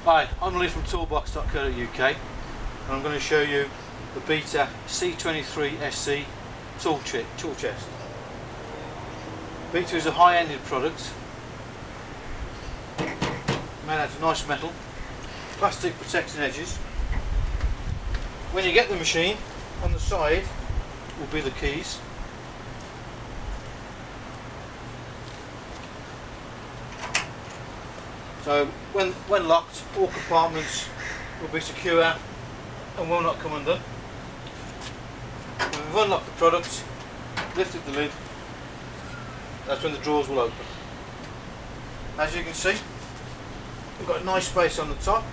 Hi, I'm Lee from Toolbox.co.uk and I'm going to show you the Beta C23SC tool chest. Beta is a high-ended product made out of nice metal, plastic protecting edges. When you get the machine, on the side will be the keys. So when locked, all compartments will be secure and will not come undone. When we've unlocked the product, lifted the lid, that's when the drawers will open. As you can see, we've got a nice space on the top.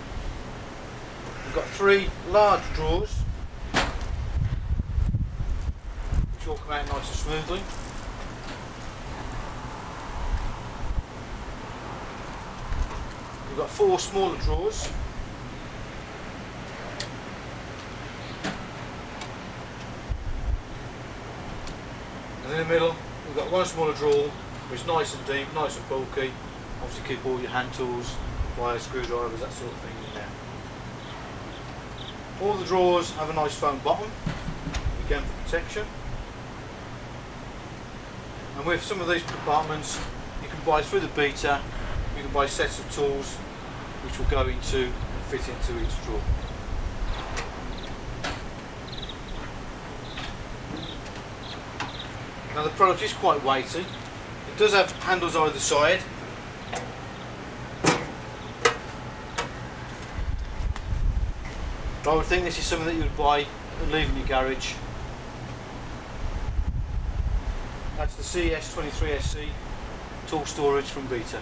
We've got 3 large drawers which all come out nice and smoothly. We've got 4 smaller drawers. And in the middle we've got 1 smaller drawer which is nice and deep, nice and bulky. Obviously keep all your hand tools, wires, screwdrivers, that sort of thing in there. All the drawers have a nice foam bottom, again for protection. And with some of these compartments you can buy through the Beta, you can buy sets of tools which will go into and fit into each drawer. Now the product is quite weighty. It does have handles either side. But I would think this is something that you would buy and leave in your garage. That's the C23SC tool storage from Beta.